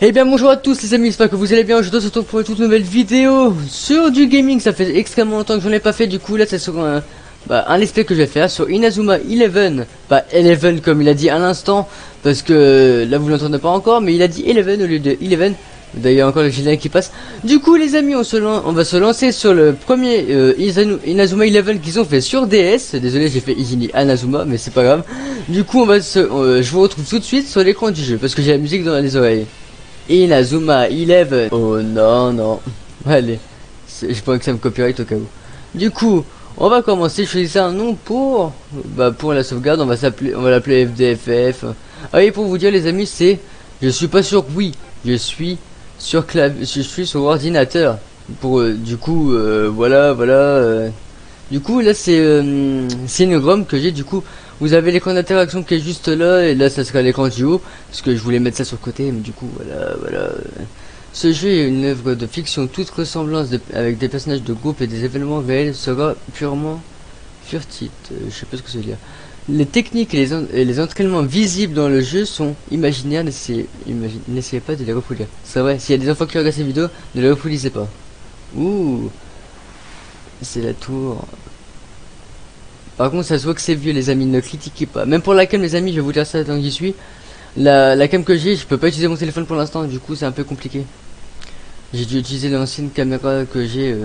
Eh bien bonjour à tous les amis, j'espère que vous allez bien. Aujourd'hui on se retrouve pour une toute nouvelle vidéo sur du gaming. Ça fait extrêmement longtemps que j'en ai pas fait, du coup là c'est sur un let's play que je vais faire sur Inazuma 11. Pas 11 comme il a dit à l'instant, parce que là vous l'entendez pas encore, mais il a dit 11 au lieu de 11. D'ailleurs encore le générique qui passe. Du coup les amis, on va se lancer sur le premier Inazuma 11 qu'ils ont fait sur DS. Désolé, j'ai fait Izini Anazuma, mais c'est pas grave. Du coup je vous retrouve tout de suite sur l'écran du jeu, parce que j'ai la musique dans les oreilles. Inazuma 11. Oh non, non. Allez. J'ai pas que ça me copyright au cas où. Du coup, on va commencer. Choisir un nom pour... pour la sauvegarde, on va l'appeler FDFF. Ah oui, pour vous dire les amis, c'est... Je suis pas sûr, oui. Je suis sur sur ordinateur. Pour, du coup, voilà. Du coup, là, c'est une ROM que j'ai, du coup... Vous avez l'écran d'interaction qui est juste là, et là ça sera l'écran du haut, parce que je voulais mettre ça sur le côté, mais du coup voilà. Ce jeu est une œuvre de fiction, toute ressemblance avec des personnages de groupe et des événements réels sera purement furtive. Je sais pas ce que ça veut dire. Les techniques et les entraînements visibles dans le jeu sont imaginaires, n'essayez pas de les reproduire. C'est vrai, s'il y a des enfants qui regardent ces vidéos, ne les reproduisez pas. Ouh, c'est la tour. Par contre, ça se voit que c'est vieux, les amis, ne critiquez pas. Même pour la cam, les amis, je vais vous dire ça tant que j'y suis. La cam que j'ai, je peux pas utiliser mon téléphone pour l'instant, du coup, c'est un peu compliqué. J'ai dû utiliser l'ancienne caméra que j'ai.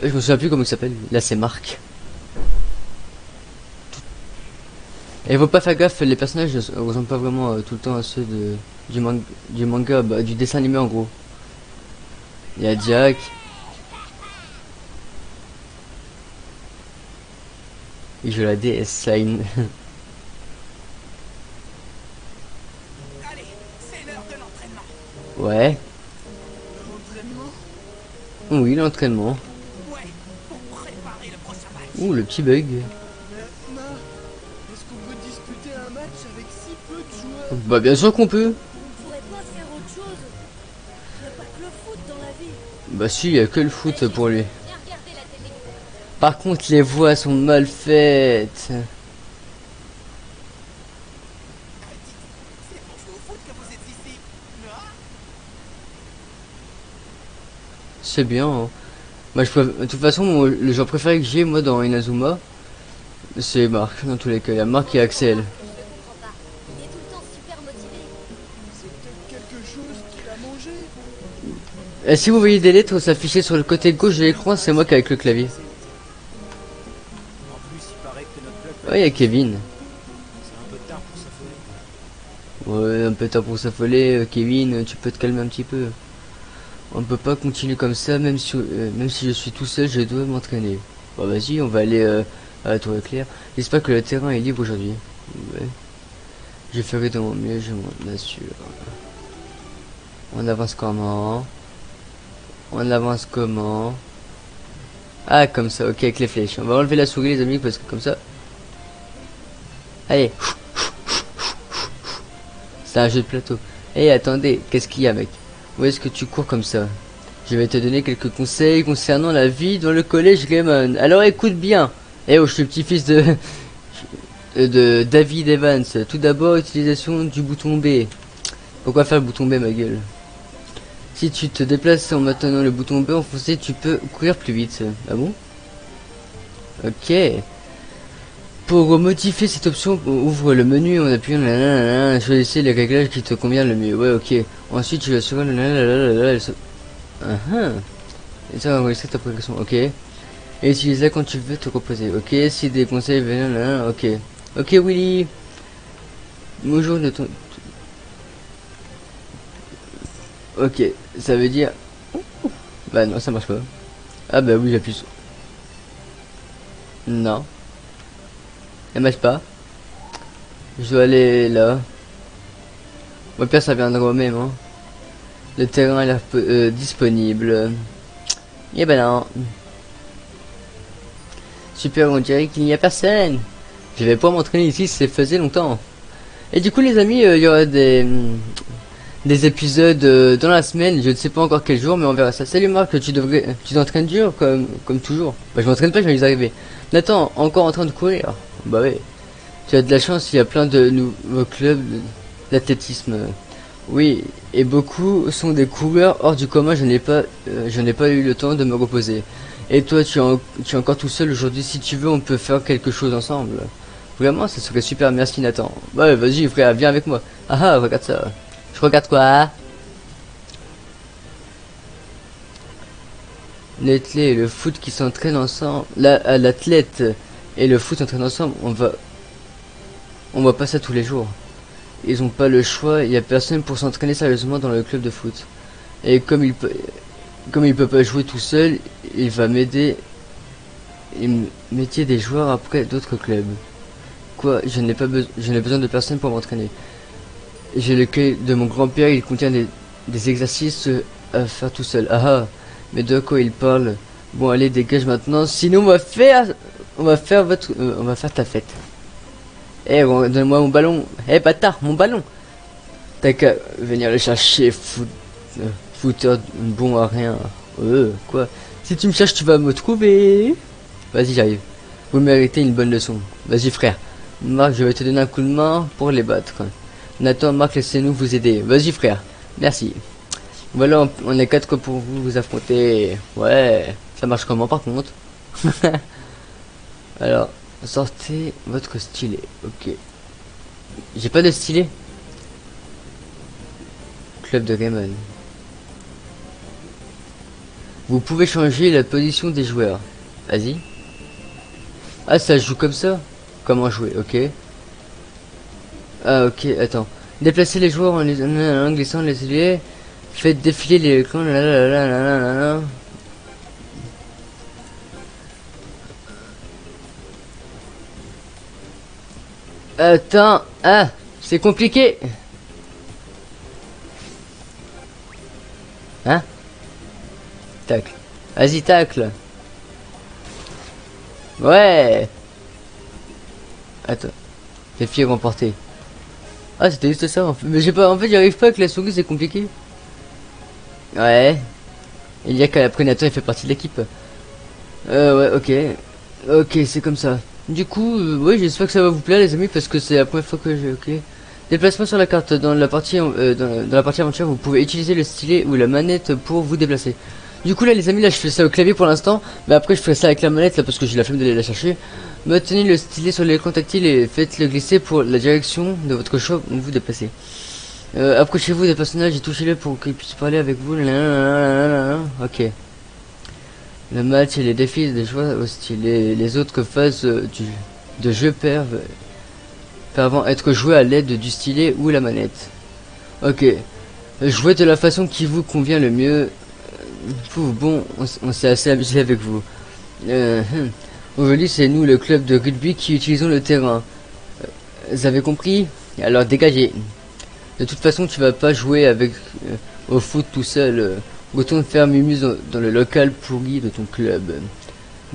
Je me souviens plus comment il s'appelle. Là, c'est Marc. Et faut pas faire gaffe, les personnages ne ressemblent pas vraiment tout le temps à ceux du manga, du dessin animé en gros. Il y a Jack. Il joue la DS Sign. Allez, c'est l'heure de l'entraînement. Ouais. L'entraînement? Oui, l'entraînement. Ouais, pour préparer le prochain match. Ouh, le petit bug. Ma, est-ce qu'on peut disputer un match avec si peu de joueurs? Bah bien sûr qu'on peut. On pourrait pas faire autre chose. Il n'y a pas que le foot dans la vie. Bah si, il y a que le foot pour lui. Viens regarder la télé. Par contre, les voix sont mal faites. C'est pour jouer au foot que vous êtes ici, non? C'est bien. Hein. Moi, de toute façon, le genre préféré que j'ai moi dans Inazuma, c'est Marc. Dans tous les cas, il y a Marc et Axel. Je le comprends pas. Il est tout le temps super motivé. C'est peut-être quelque chose qu'il a mangé. Et si vous voyez des lettres s'afficher sur le côté gauche de l'écran, c'est moi qui avec le clavier. En plus, il paraît que notre club, Ouais, il y a Kevin. c'est un peu tard pour s'affoler. Ouais, un peu tard pour s'affoler. Kevin, tu peux te calmer un petit peu. On peut pas continuer comme ça, même si je suis tout seul, je dois m'entraîner. Bon, vas-y, on va aller à la tour éclair. J'espère que le terrain est libre aujourd'hui. Ouais. Je ferai de mon mieux, je m'en assure. On avance comment? On avance comment? Ah, comme ça, ok, avec les flèches. On va enlever la souris, les amis, parce que comme ça... Allez. C'est un jeu de plateau. Eh, attendez, qu'est-ce qu'il y a, mec? Où est-ce que tu cours comme ça? Je vais te donner quelques conseils concernant la vie dans le collège Raymond. Alors écoute bien. Eh oh, je suis le petit-fils de David Evans. Tout d'abord, utilisation du bouton B. Pourquoi faire le bouton B, ma gueule? Si tu te déplaces en maintenant le bouton B enfoncé, tu peux courir plus vite. Ah bon? Ok. Pour modifier cette option, ouvre le menu en appuyant choisissez les réglages qui te conviennent le mieux. Ouais, ok. Ensuite, tu seras et ça va enregistrer ta progression. Ok. Et utilise-la quand tu veux te reposer. Ok. Si des conseils viennent, ok. Ok, Willy. Bonjour de ton. Ok. Ça veut dire. Bah non, ça marche pas. Ah bah oui, j'appuie sur. Non. Elle marche pas. Je dois aller là. Au pire, ça viendra au même. Hein. Le terrain est disponible. Et ben non. Super, on dirait qu'il n'y a personne. Je vais pas m'entraîner ici, ça faisait longtemps. Et du coup, les amis, il y aura des épisodes dans la semaine. Je ne sais pas encore quel jour, mais on verra ça. Salut Marc, tu t'entraînes dur comme toujours. Bah, je m'entraîne pas, je vais y arriver. Nathan, encore en train de courir. Bah ouais. Tu as de la chance, il y a plein de nouveaux clubs d'athlétisme. Oui, et beaucoup sont des coureurs hors du commun, je n'ai pas eu le temps de me reposer. Et toi, tu es encore tout seul aujourd'hui, si tu veux, on peut faire quelque chose ensemble. Vraiment, ça serait super, merci Nathan. Ouais, vas-y frère, viens avec moi. Ah ah, regarde ça. Je regarde quoi? L'athlète et le foot qui s'entraînent ensemble. L'athlète et le foot s'entraînent ensemble, on voit pas ça tous les jours. Ils ont pas le choix, il y a personne pour s'entraîner sérieusement dans le club de foot. Et comme il peut pas jouer tout seul, il va m'aider et métier des joueurs après d'autres clubs. Quoi, je n'ai besoin de personne pour m'entraîner. J'ai le cahier de mon grand-père, il contient des exercices à faire tout seul. Ah ah, mais de quoi il parle? Bon allez, dégage maintenant, sinon on va faire ta fête. Eh, donne-moi mon ballon. Eh, bâtard, mon ballon. T'as qu'à venir le chercher, fouteur bon à rien. Quoi? Si tu me cherches, tu vas me trouver. Vas-y, j'arrive. Vous méritez une bonne leçon. Vas-y, frère. Marc, je vais te donner un coup de main pour les battre. Nathan, Marc, laissez-nous vous aider. Vas-y, frère. Merci. Voilà, on est 4 pour vous affronter. Ouais, ça marche comment par contre? Alors, sortez votre stylet. Ok. J'ai pas de stylet. Club de Gammon. Vous pouvez changer la position des joueurs. Vas-y. Ah, ça joue comme ça? Comment jouer? Ok. Ah, ok, attends. Déplacez les joueurs en glissant les stylet. Faites défiler les écrans. Attends, ah, c'est compliqué. Hein? Tacle. Vas-y, tacle. Ouais. Attends. Défi remporté. Ah, c'était juste ça. Mais j'ai pas. En fait, j'arrive pas avec la souris, c'est compliqué. Ouais. Il y a qu'à après Nathan, il fait partie de l'équipe. Ouais, ok. Ok, c'est comme ça. Du coup, ouais, j'espère que ça va vous plaire les amis parce que c'est la première fois que j'ai. Ok. Déplacement sur la carte. Dans la partie dans la partie aventure, vous pouvez utiliser le stylet ou la manette pour vous déplacer. Du coup là les amis, là je fais ça au clavier pour l'instant, mais après je ferai ça avec la manette là parce que j'ai la flemme d'aller la chercher. Maintenez le stylet sur l'écran tactile et faites-le glisser pour la direction de votre choix où vous déplacez. Approchez-vous des personnages et touchez-le pour qu'ils puissent parler avec vous. Ok. Le match et les défis des joueurs au stylet. Les autres phases de jeu peuvent être jouées à l'aide du stylet ou la manette. Ok. Jouez de la façon qui vous convient le mieux. Bon, on s'est assez amusé avec vous. Aujourd'hui, c'est nous, le club de rugby, qui utilisons le terrain. Vous avez compris? Alors dégagez. De toute façon, tu vas pas jouer avec au foot tout seul. Retourne faire mumuse dans le local pourri de ton club.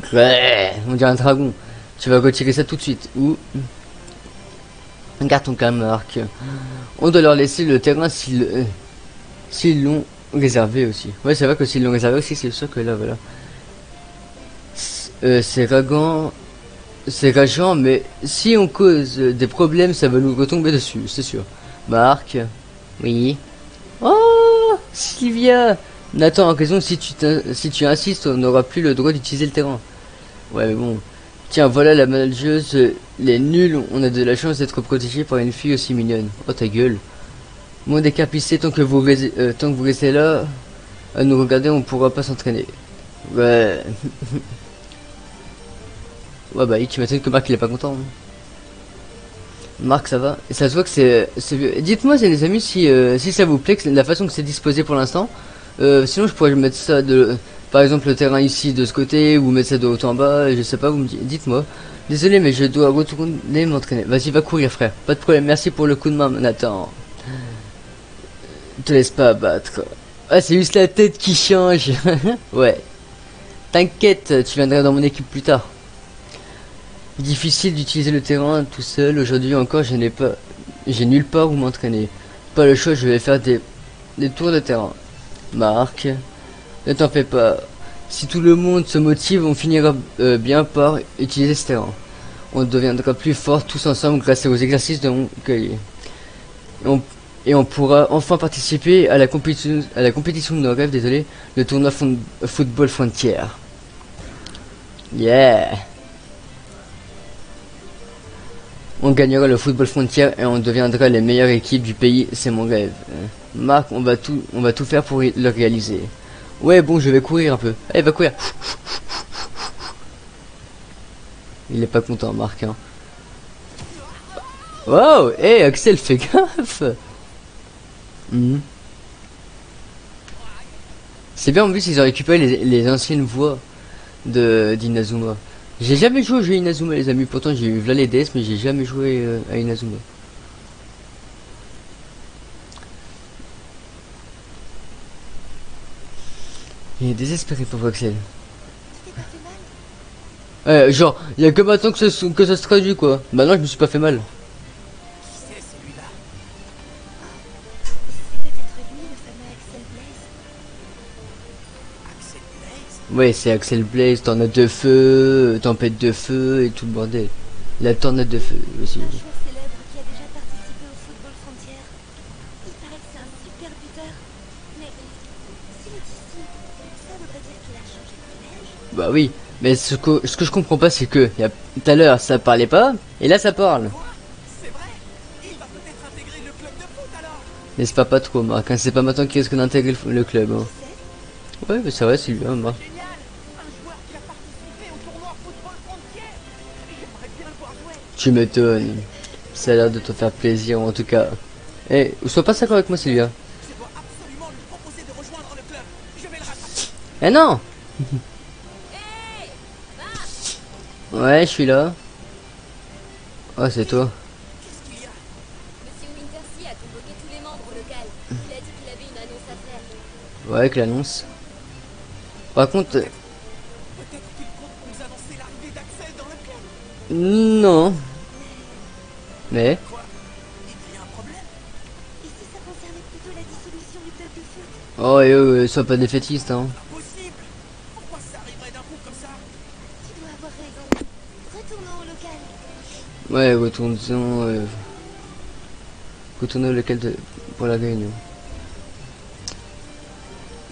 On dirait un dragon. Tu vas retirer ça tout de suite. Ou garde ton cas, Marc. On doit leur laisser le terrain s'ils l'ont réservé aussi. Ouais, c'est vrai que s'ils l'ont réservé aussi, c'est sûr que là, voilà. C'est rageant, mais si on cause des problèmes, ça va nous retomber dessus, c'est sûr. Marc, oui. Oh, Sylvia. Nathan a raison, si tu insistes, on n'aura plus le droit d'utiliser le terrain. Ouais, mais bon. Tiens, voilà la manageuse. Les nuls, on a de la chance d'être protégés par une fille aussi mignonne. Oh, ta gueule. Mon décapissé, tant que vous restez là, à nous regarder, on pourra pas s'entraîner. Ouais. Ouais, bah, tu m'étonnes que Marc il est pas content. Hein. Marc, ça va? Et ça se voit que c'est vieux. Dites-moi, les amis, si ça vous plaît, que la façon que c'est disposé pour l'instant. Sinon, je pourrais mettre ça par exemple, le terrain ici de ce côté, ou mettre ça de haut en bas, je sais pas, vous me dites-moi. Désolé, mais je dois retourner m'entraîner. Vas-y, va courir, frère. Pas de problème, merci pour le coup de main, Nathan. Te laisse pas abattre. Ah, c'est juste la tête qui change. Ouais. T'inquiète, tu viendras dans mon équipe plus tard. Difficile d'utiliser le terrain tout seul. Aujourd'hui encore, j'ai nulle part où m'entraîner. Pas le choix, je vais faire des tours de terrain. Marc, ne t'en fais pas. Si tout le monde se motive, on finira bien par utiliser ce terrain. On deviendra plus fort tous ensemble grâce aux exercices de mon cahier. Et on pourra enfin participer à la compétition de nos rêves, désolé, le tournoi Football Frontier. Yeah. On gagnera le Football Frontier et on deviendra les meilleures équipes du pays, c'est mon rêve. Marc, on va tout faire pour le réaliser. Ouais, bon, je vais courir un peu. Allez, va courir. Il est pas content, Marc, hein. Wow, hey, Axel, fais gaffe. C'est bien, en plus, ils ont récupéré les anciennes voix d'Inazuma. J'ai jamais joué au jeu Inazuma, les amis. Pourtant, j'ai eu là les DS, mais j'ai jamais joué à Inazuma. Il est désespéré, pauvre Axel. Genre, il y a que maintenant que ça se traduit, quoi. Maintenant, je me suis pas fait mal. Qui c'est celui-là? C'est peut-être lui, le fameux Axel Blaze. Axel Blaze? Ouais, c'est Axel Blaze, tornade de feu, tempête de feu et tout le bordel. La tornade de feu aussi. Un joueur célèbre qui a déjà participé au Football Frontier. Il paraît que c'est un super buteur. Mais s'il est ici, ça voudrait dire qu'il a changé de collège. Bah oui, mais ce que je comprends pas, c'est que tout à l'heure ça parlait pas, et là ça parle. Quoi? C'est vrai? Il va peut-être intégrer le club de foot alors? N'est-ce pas trop, Marc, hein, c'est pas maintenant qu'il risque d'intégrer le club. Hein. Ouais, mais c'est vrai, c'est lui, hein, Marc. Génial! Un joueur qui a participé au tournoi Football Frontier! J'aimerais bien le voir jouer! Tu m'étonnes. Ça a l'air de te faire plaisir, en tout cas. Eh, sois pas d'accord avec moi, Sylvia. Je dois absolument lui proposer de rejoindre le club. Je vais le rattraper. Eh non. Ouais, je suis là. Oh, c'est toi. Qu'est-ce qu'il y a? Monsieur Wintersea a convoqué tous les membres au local. Il a dit qu'il avait une annonce à faire. Ouais, avec l'annonce. Par contre, Peut-être qu'il compte nous annoncer l'arrivée d'Axel dans le club. non. Mais, Quoi? Il y a un problème? Et si ça concernait plutôt la dissolution du club de foot? oh, sois pas défaitiste, hein. Impossible! Pourquoi ça arriverait d'un coup comme ça? Tu dois avoir raison. Retournons au local. Ouais, retournons au local pour la réunion.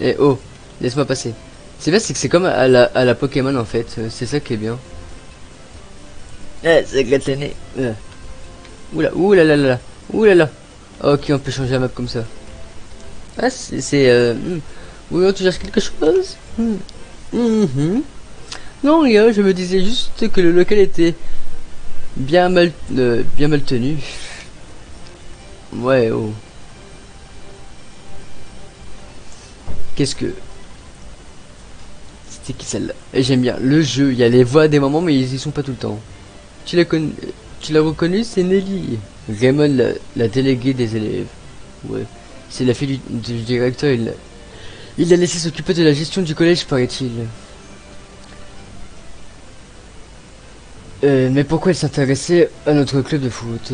Et oh, laisse-moi passer. C'est bien, c'est que c'est comme à la Pokémon en fait. C'est ça qui est bien. C'est gâtené. Oula, oulala, oulala. Ok, on peut changer la map comme ça. Ah, oui, tu cherches quelque chose? Non, rien, je me disais juste que le local était bien mal tenu. Ouais, oh. Qu'est-ce que... C'était qui celle-là? J'aime bien le jeu, il y a les voix à des moments, mais ils y sont pas tout le temps. Tu l'as reconnu, c'est Nelly. Raymond, la déléguée des élèves. Ouais. C'est la fille du directeur, il l'a laissé s'occuper de la gestion du collège, paraît-il. Mais pourquoi elle s'intéressait à notre club de foot?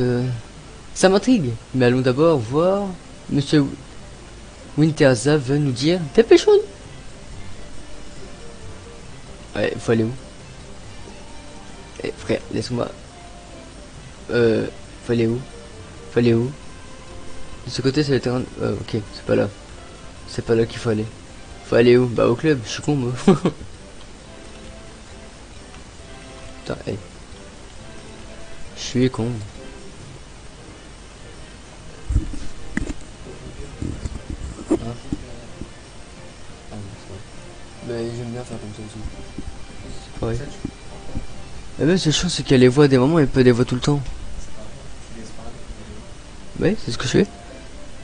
Ça m'intrigue. Mais allons d'abord voir Monsieur Wintersa veut nous dire dépêchons. Ouais, faut aller où? Eh frère, laisse-moi. Faut aller où? Faut aller où? De ce côté c'est le terrain. Ok, c'est pas là. C'est pas là qu'il faut aller. Faut aller où? Bah au club, je suis con moi. Putain, hey. Je suis con. Mais j'aime bien faire comme ça aussi. C'est pareil. Mais même c'est chiant, c'est qu'il y a les voix à des moments et pas des voix tout le temps. Ouais, c'est ce que je fais.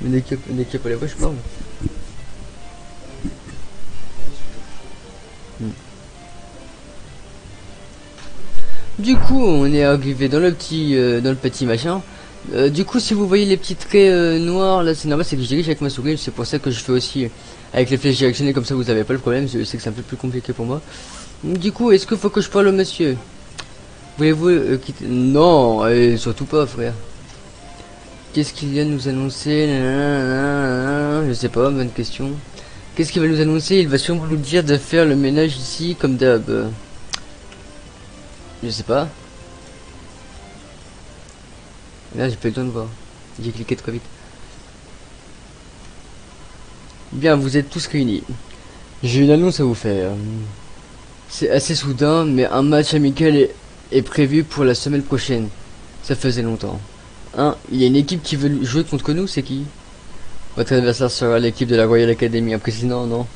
Mais dès qu'il n'y a pas les voix, je parle. Du coup, on est arrivé dans le petit machin. Du coup, si vous voyez les petits traits noirs, là, c'est normal, c'est que je dirige avec ma souris. C'est pour ça que je fais aussi avec les flèches directionnées, comme ça vous avez pas le problème. Je sais que c'est un peu plus compliqué pour moi. Du coup, est-ce qu'il faut que je parle au monsieur? Voulez-vous quitter? Non, surtout pas, frère. Qu'est-ce qu'il vient de nous annoncer? Je sais pas, bonne question. Qu'est-ce qu'il va nous annoncer? Il va sûrement nous dire de faire le ménage ici, comme d'hab. Je sais pas. Là, j'ai pas eu le temps de voir. J'ai cliqué trop vite. Bien, vous êtes tous réunis. J'ai une annonce à vous faire. C'est assez soudain, mais un match amical est prévu pour la semaine prochaine. Ça faisait longtemps. Hein, il y a une équipe qui veut jouer contre nous, c'est qui? Votre adversaire sera l'équipe de la Royal Academy, impressionnant, non?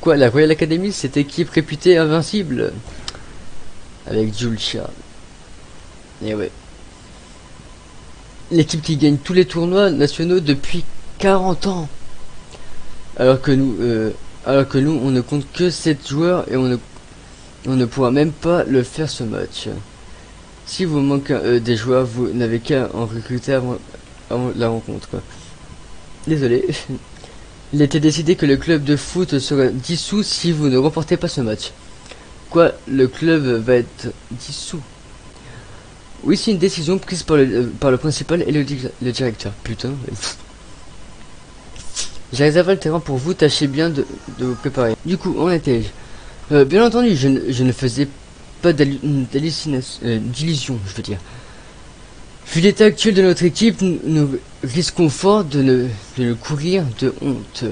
Quoi, la Royal Academy, cette équipe réputée invincible? Avec Julcia. Et ouais. L'équipe qui gagne tous les tournois nationaux depuis 40 ans. Alors que nous, on ne compte que 7 joueurs et on ne pourra même pas le faire ce match. Si vous manquez des joueurs, vous n'avez qu'à en recruter avant la rencontre. Désolé. Il était décidé que le club de foot sera dissous si vous ne remportez pas ce match. Quoi, le club va être dissous? Oui, c'est une décision prise par le principal et le directeur. Putain. J'ai réservé le terrain pour vous, tâchez bien de vous préparer. Du coup, en étais-je? Bien entendu, je ne faisais pas d'illusion, je veux dire. Vu l'état actuel de notre équipe, nous risquons fort de ne courir de honte.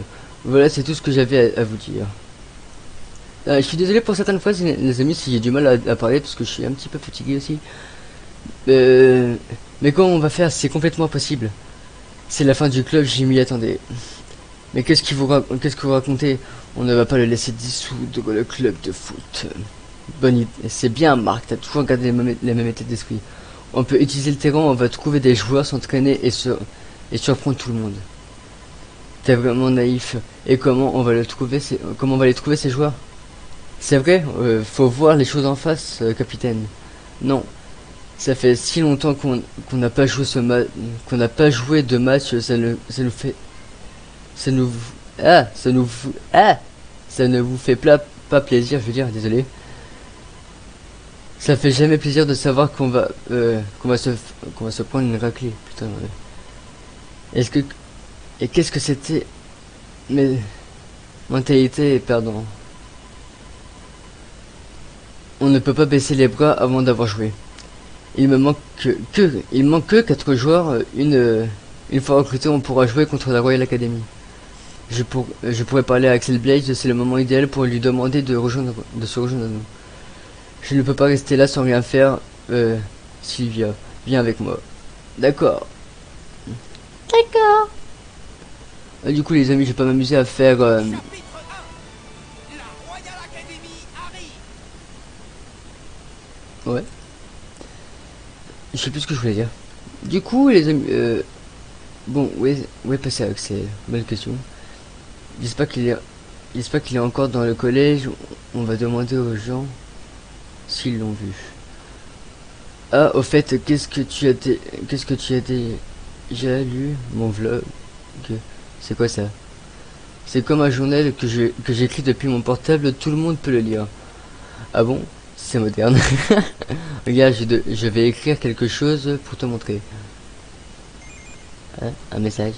Voilà, c'est tout ce que j'avais à vous dire. Je suis désolé pour certaines fois, les amis, si j'ai du mal à parler, parce que je suis un petit peu fatigué aussi. Mais comment on va faire? C'est complètement impossible. C'est la fin du club, j'y m'y attendais. Mais qu'est-ce que vous racontez? On ne va pas le laisser dissoudre le club de foot. Bonne idée. C'est bien, Marc, t'as toujours gardé les mêmes états d'esprit. On peut utiliser le terrain, on va trouver des joueurs, s'entraîner et surprendre tout le monde. T'es vraiment naïf. Et comment on va les trouver ces joueurs? C'est vrai, faut voir les choses en face, capitaine. Non. Ça fait si longtemps qu'on n'a pas joué de match, ça ne vous fait pas plaisir, je veux dire, désolé. Ça fait jamais plaisir de savoir qu'on va se prendre une raclée, putain. Ouais. Qu'est-ce que c'était? Mais mentalité, pardon. On ne peut pas baisser les bras avant d'avoir joué. Il manque que 4 joueurs. Une fois recruté, on pourra jouer contre la Royal Academy. Je pourrais parler à Axel Blaze, c'est le moment idéal pour lui demander de se rejoindre à nous. Je ne peux pas rester là sans rien faire. Sylvia, viens avec moi. D'accord. D'accord. Du coup, les amis, je vais pas m'amuser à faire... Chapitre 1. La Royal Academy arrive. Ouais. Je sais plus ce que je voulais dire. Du coup, les amis... Bon, où est passé Axel? Belle question. J'espère qu'il est encore dans le collège. On va demander aux gens s'ils l'ont vu. Ah, au fait, qu'est-ce que tu as déjà lu mon vlog? C'est quoi ça? C'est comme un journal que j'écris depuis mon portable, tout le monde peut le lire. Ah bon? C'est moderne. Regarde, je vais écrire quelque chose pour te montrer. Hein? Un message.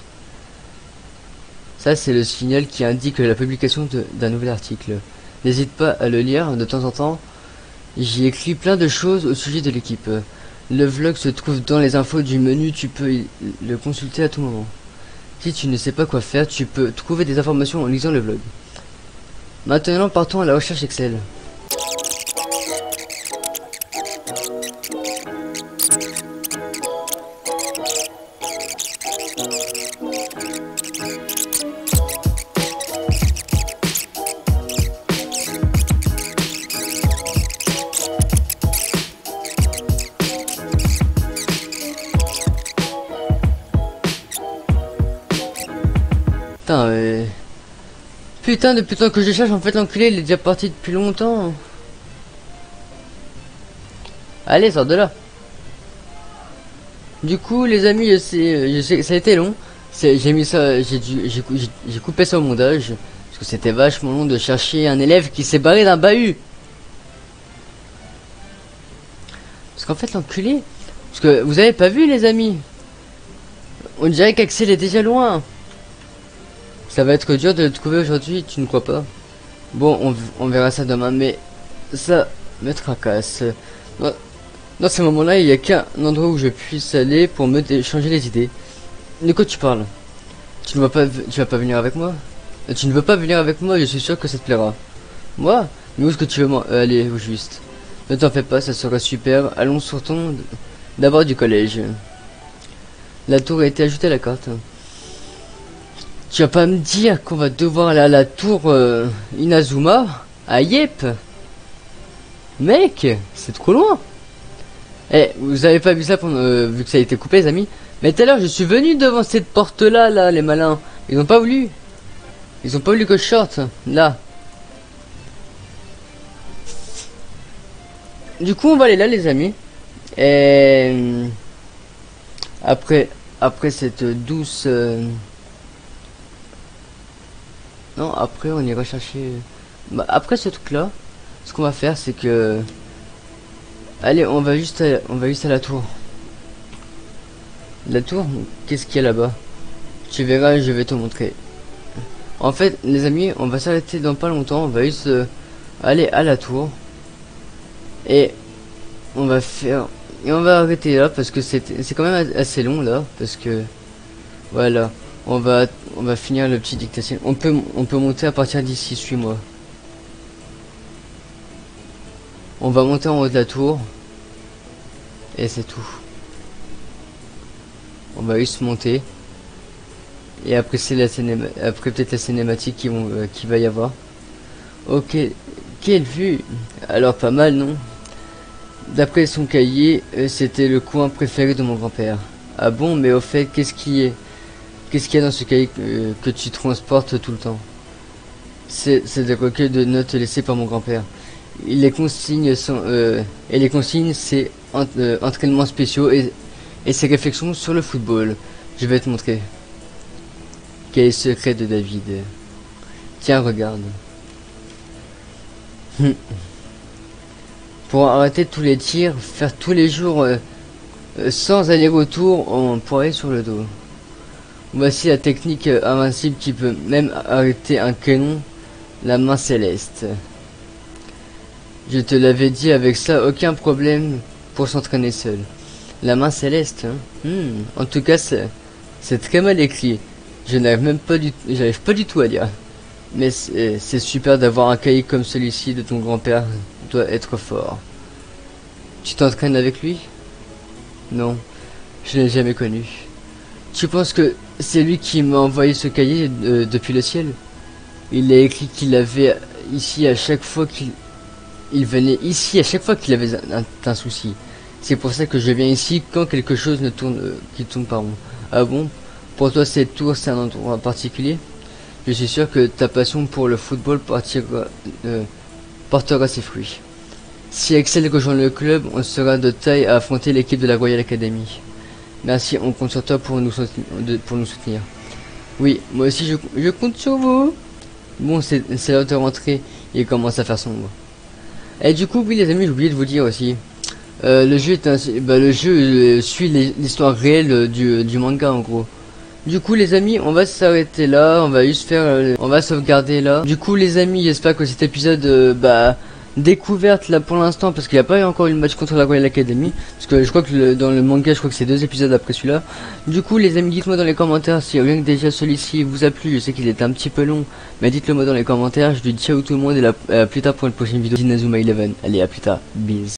Ça, c'est le signal qui indique la publication d'un nouvel article. N'hésite pas à le lire de temps en temps. J'y écris plein de choses au sujet de l'équipe. Le vlog se trouve dans les infos du menu, tu peux le consulter à tout moment. Si tu ne sais pas quoi faire, tu peux trouver des informations en lisant le vlog. Maintenant, partons à la recherche Excel. Putain, depuis le temps que je cherche, en fait, l'enculé, il est déjà parti depuis longtemps. Allez, sors de là. Du coup, les amis, je sais, ça a été long. J'ai mis ça, j'ai coupé ça au montage. Parce que c'était vachement long de chercher un élève qui s'est barré d'un bahut. Parce qu'en fait, l'enculé... Parce que vous avez pas vu, les amis. On dirait qu'Axel est déjà loin. Ça va être dur de le trouver aujourd'hui, tu ne crois pas? Bon, on verra ça demain, mais ça me tracasse. Dans ce moment-là, il n'y a qu'un endroit où je puisse aller pour me changer les idées. De quoi tu parles? Tu vas pas venir avec moi? Tu ne veux pas venir avec moi, je suis sûr que ça te plaira. Moi? Mais où est-ce que tu veux aller au juste? Ne t'en fais pas, ça sera super. Allons, sortons d'abord du collège. La tour a été ajoutée à la carte. Tu vas pas me dire qu'on va devoir aller à la tour Inazuma? À Yep? Mec, c'est trop loin. Eh, vous avez pas vu ça pendant, vu que ça a été coupé, les amis? Mais tout à l'heure, je suis venu devant cette porte-là, là, les malins. Ils ont pas voulu. Ils ont pas voulu que je sorte, là. Du coup, on va aller là, les amis. Et après cette douce... Non, après on ira chercher... Bah, après ce truc-là, ce qu'on va faire, c'est que... Allez, on va juste à la tour. La tour, qu'est-ce qu'il y a là-bas? Tu verras, je vais te montrer. En fait, les amis, on va s'arrêter dans pas longtemps. On va juste aller à la tour. Et on va faire... Et on va arrêter là parce que c'est quand même assez long là. Parce que... Voilà. On va finir le petit dictation. On peut monter à partir d'ici, suis-moi. On va monter en haut de la tour. Et c'est tout. On va juste monter. Et après c'est la après peut-être la cinématique qui va y avoir. Ok, quelle vue. Alors pas mal, non? D'après son cahier, c'était le coin préféré de mon grand-père. Ah bon, mais au fait, qu'est-ce qu'il y a dans ce cahier que tu transportes tout le temps? C'est des recueils de notes laissés par mon grand-père. Les consignes sont et les consignes c'est entraînements spéciaux et ses réflexions sur le football. Je vais te montrer. Quel est le secret de David? Tiens, regarde. Pour arrêter tous les tirs, faire tous les jours sans aller-retour, on pourrait aller sur le dos. Voici la technique invincible qui peut même arrêter un canon, la main céleste. Je te l'avais dit, avec ça, aucun problème pour s'entraîner seul. La main céleste, hein. En tout cas, c'est très mal écrit. Je n'arrive pas du tout à lire. Mais c'est super d'avoir un cahier comme celui-ci de ton grand-père. Doit être fort. Tu t'entraînes avec lui? Non, je l'ai jamais connu. Tu penses que c'est lui qui m'a envoyé ce cahier depuis le ciel? Il a écrit qu'il avait ici à chaque fois qu'il venait ici à chaque fois qu'il avait un souci. C'est pour ça que je viens ici quand quelque chose ne qui tourne pas rond. Ah bon? Pour toi cette tour c'est un endroit particulier? Je suis sûr que ta passion pour le football portera ses fruits. Si Axel rejoint le club, on sera de taille à affronter l'équipe de la Royal Academy. Merci, on compte sur toi pour nous soutenir. Oui, moi aussi je compte sur vous. Bon, c'est l'heure de rentrer, il commence à faire sombre. Et du coup, oui les amis, j'ai oublié de vous dire aussi. Le jeu suit l'histoire réelle du manga en gros. Du coup les amis, on va s'arrêter là, on va juste faire, on va sauvegarder là. Du coup les amis, j'espère que cet épisode, découverte là pour l'instant, parce qu'il n'y a pas eu encore une match contre la Royal Academy, parce que je crois que dans le manga, je crois que c'est 2 épisodes après celui-là. Du coup les amis, dites-moi dans les commentaires si rien que déjà celui-ci vous a plu. Je sais qu'il était un petit peu long, mais dites-le moi dans les commentaires. Je vous dis ciao tout le monde et à plus tard pour une prochaine vidéo d'Inazuma 11. Allez, à plus tard, bis.